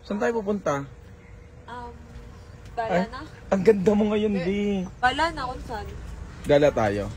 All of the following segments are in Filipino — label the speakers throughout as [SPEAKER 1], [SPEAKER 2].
[SPEAKER 1] Saan tayo pupunta?
[SPEAKER 2] Bala na.
[SPEAKER 1] Ang ganda mo ngayon, di.
[SPEAKER 2] Bala na kung saan.
[SPEAKER 1] Gala tayo.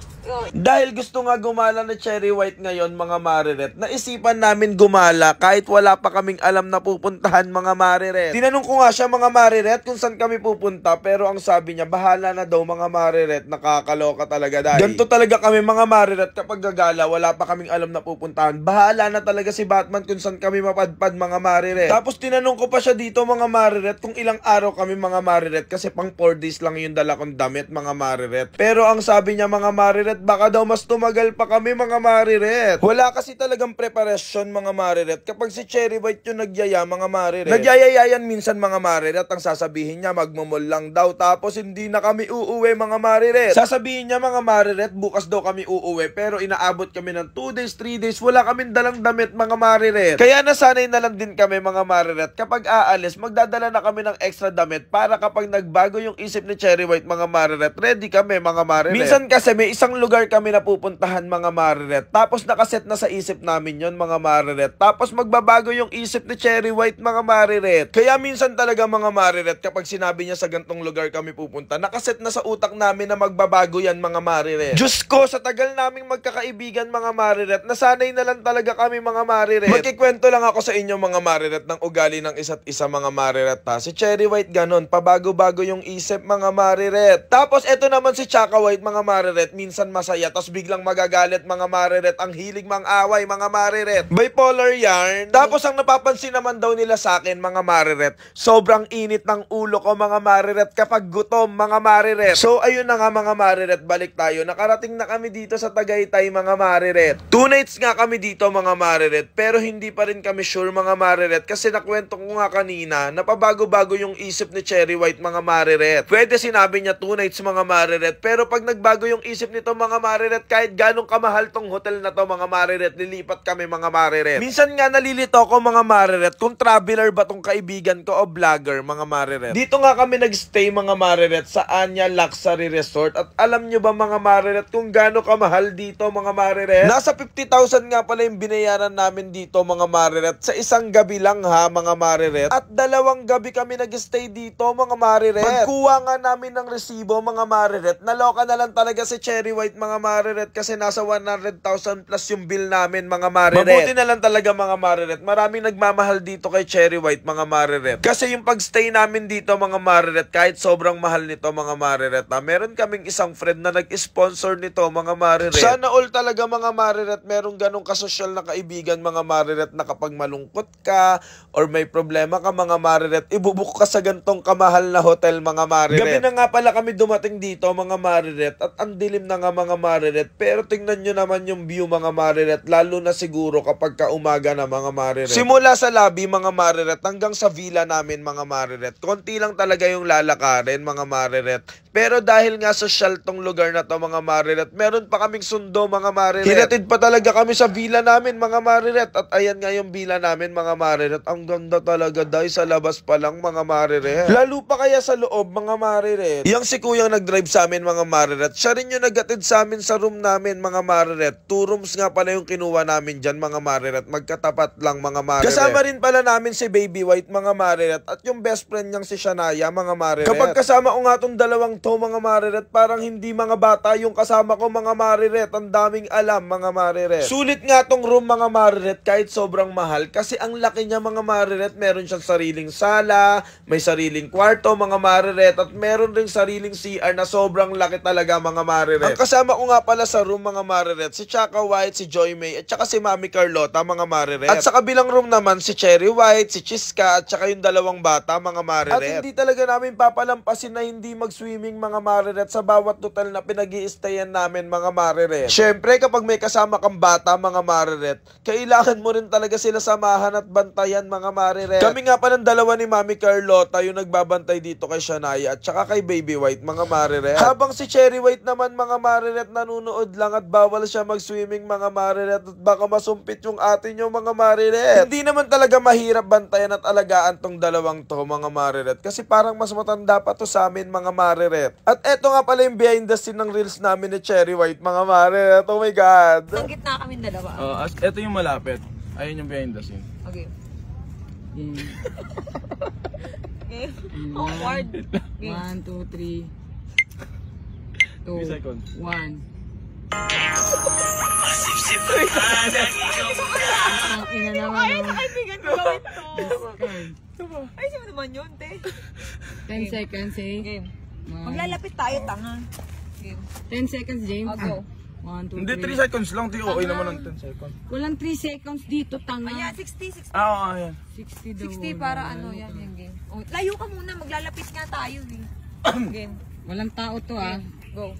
[SPEAKER 1] Dahil gusto nga gumala na Cherry White ngayon, mga Mariret, naisipan namin gumala kahit wala pa kaming alam na pupuntahan, mga Mariret. Tinanong ko nga siya, mga Mariret, kung saan kami pupunta, pero ang sabi niya, bahala na daw, mga Mariret. Nakakaloka talaga dahil ganito talaga kami, mga Mariret, kapag gagala, wala pa kaming alam na pupuntahan. Bahala na talaga si Batman kung saan kami mapadpad, mga Mariret. Tapos tinanong ko pa siya dito, mga Mariret, kung ilang araw kami, mga Mariret, kasi pang 4 days lang yung dala kong damit, mga Mariret. Pero ang sabi niya, mga Mariret, baka daw mas tumagal pa kami, mga Mariret. Wala kasi talagang preparasyon, mga Mariret. Kapag si Cherry White yung nagyaya, mga Mariret, nagyayayan minsan, mga Mariret. Ang sasabihin niya, magmumol lang daw, tapos hindi na kami uuwi, mga Mariret. Sasabihin niya, mga Mariret, bukas daw kami uuwi, pero inaabot kami ng 2 days, 3 days, wala kaming dalang damit, mga Mariret. Kaya nasanay na lang din kami, mga Mariret. Kapag aalis, magdadala na kami ng extra damit para kapag nagbago yung isip ni Cherry White, mga Mariret, ready kami, mga Mariret. Minsan kasi may isang lugar kami na pupuntahan, mga Mariret, tapos nakaset na sa isip namin yon, mga Mariret, tapos magbabago yung isip ni Cherry White, mga Mariret. Kaya minsan talaga, mga Mariret, kapag sinabi niya sa gantong lugar kami pupunta, nakaset na sa utak namin na magbabago yan, mga Mariret. Diyos ko, sa tagal naming magkakaibigan, mga Mariret, nasanay na lang talaga kami, mga Mariret. Magkikwento lang ako sa inyo, mga Mariret, ng ugali ng isa't isa, mga Mariret, ha. Si Cherry White ganon, pabago-bago yung isip, mga Mariret. Tapos eto naman si Chaka White, mga Mariret, minsan masaya, tapos biglang magagalit, mga Mariret. Ang hilig mang away, mga Mariret. Bipolar yarn. Tapos ang napapansin naman daw nila sa akin, mga Mariret, sobrang init ng ulo ko, mga Mariret, kapag gutom, mga Mariret. So ayun na nga, mga Mariret, balik tayo. Nakarating na kami dito sa Tagaytay, mga Mariret. 2 nights nga kami dito, mga Mariret, pero hindi pa rin kami sure, mga Mariret, kasi nakwento ko nga kanina, napabago-bago yung isip ni Cherry White, mga Mariret. Pwede sinabi niya 2 nights, mga Mariret, pero pag nagbago yung isip nito, mga Mariret, kahit ganong kamahal tong hotel na to, mga Mariret, lilipat kami, mga Mariret. Minsan nga nalilito ko, mga Mariret, kung traveler ba tong kaibigan ko o vlogger, mga Mariret. Dito nga kami nagstay, mga Mariret, sa Anya Luxury Resort, at alam nyo ba, mga Mariret, kung gaano kamahal dito, mga Mariret? Nasa 50,000 nga pala yung binayaran namin dito, mga Mariret, sa isang gabi lang, ha, mga Mariret. At 2 gabi kami nagstay dito, mga Mariret. Pagkuha nga namin ng resibo, mga Mariret, naloka na lang talaga si Cherry White, mga Mariret, kasi nasa 100,000 plus yung bill namin, mga Mariret. Mabuti na lang talaga, mga Mariret. Maraming nagmamahal dito kay Cherry White, mga Mariret. Kasi yung pagstay namin dito, mga Mariret, kahit sobrang mahal nito, mga Mariret, meron kaming isang friend na nag-sponsor nito, mga Mariret. Sana all talaga, mga Mariret, merong ganong kasosyal na kaibigan, mga Mariret, na kapag malungkot ka or may problema ka, mga Mariret, ibubuk ka sa gantong kamahal na hotel, mga Mariret. Gabi na nga pala kami dumating dito, mga Mariret, at ang dilim na nga, mga Mariret, pero tingnan nyo naman yung view, mga Mariret, lalo na siguro kapag kaumaga na, mga Mariret. Simula sa lobby, mga Mariret, hanggang sa villa namin, mga Mariret, konti lang talaga yung lalakarin, mga Mariret. Pero dahil nga social tong lugar na to, mga Mariret, meron pa kaming sundo, mga Mariret. Hinatid pa talaga kami sa villa namin, mga Mariret. At ayan nga yung villa namin, mga Mariret. Ang ganda talaga, dahil sa labas pa lang, mga Mariret. Lalo pa kaya sa loob, mga Mariret. Yung si kuyang nag-drive sa amin, mga Mariret, siya rin yung nag-atid sa amin sa room namin, mga Mariret. 2 rooms nga pala yung kinuha namin dyan, mga Mariret. Magkatapat lang, mga Mariret. Kasama rin pala namin si Baby White, mga Mariret. At yung best friend niyang si Shania, mga Mariret. Kapag kasama ko nga tong dalawang to, mga Mariret, parang hindi mga bata yung kasama ko, mga Mariret. Ang daming alam, mga Mariret. Sulit nga tong room, mga Mariret, kahit sobrang mahal, kasi ang laki niya, mga Mariret. Meron siyang sariling sala, may sariling kwarto, mga Mariret, at meron ring sariling CR na sobrang laki talaga, mga Mariret. Ang kasama ko nga pala sa room, mga Mariret, si Chaka White, si Joy May, at saka si Mami Carlota, mga Mariret. At sa kabilang room naman, si Cherry White, si Chiska, at saka yung 2 bata, mga Mariret. At hindi talaga namin papalampasin na hindi mag-swimming, mga Mariret, sa bawat hotel na pinag-i-stayan namin, mga Mariret. Syempre, kapag may kasama kang bata, mga Mariret, kailangan mo rin talaga sila samahan at bantayan, mga Mariret. Kami nga pa ng 2 ni Mami Carlota yung nagbabantay dito kay Shania at saka kay Baby White, mga Mariret. Habang si Cherry White naman, mga Mariret, nanunood lang at bawal siya mag-swimming, mga Mariret, at baka masumpit yung atin yung mga Mariret. Hindi naman talaga mahirap bantayan at alagaan tong 2 to, mga Mariret, kasi parang mas matanda pa to sa amin, mga Mariret. At eto nga pala yung behind the scene ng reels namin ni Cherry White, mga Mariret. Oh my God.
[SPEAKER 2] Ang gitna kami 2.
[SPEAKER 1] Eto yung malapit. Ayun yung behind the scene.
[SPEAKER 2] Okay. Game.
[SPEAKER 3] Game. Awkward.
[SPEAKER 2] 1, 2, 3.
[SPEAKER 1] 3 seconds.
[SPEAKER 2] 1. Ang ina naman.
[SPEAKER 3] Ay, nakaibigan ko gawin to. Ay, sino naman yun, te?
[SPEAKER 2] 10 seconds, eh.
[SPEAKER 3] Game.
[SPEAKER 2] One.
[SPEAKER 3] Maglalapit tayo, tanga. Game.
[SPEAKER 2] 10 seconds, James.
[SPEAKER 3] I'll go.
[SPEAKER 2] 1, 2, 3.
[SPEAKER 1] Hindi, 3 seconds lang. Okay naman ang 10 seconds.
[SPEAKER 2] Walang 3 seconds dito, tanga.
[SPEAKER 3] Ayan, 60.
[SPEAKER 1] Oo, ayan.
[SPEAKER 2] 60 daw.
[SPEAKER 3] 60 para ano, yan yung game. Oh, layo ka muna, maglalapit nga tayo, eh. Game.
[SPEAKER 2] Walang tao to, ah.
[SPEAKER 3] Go.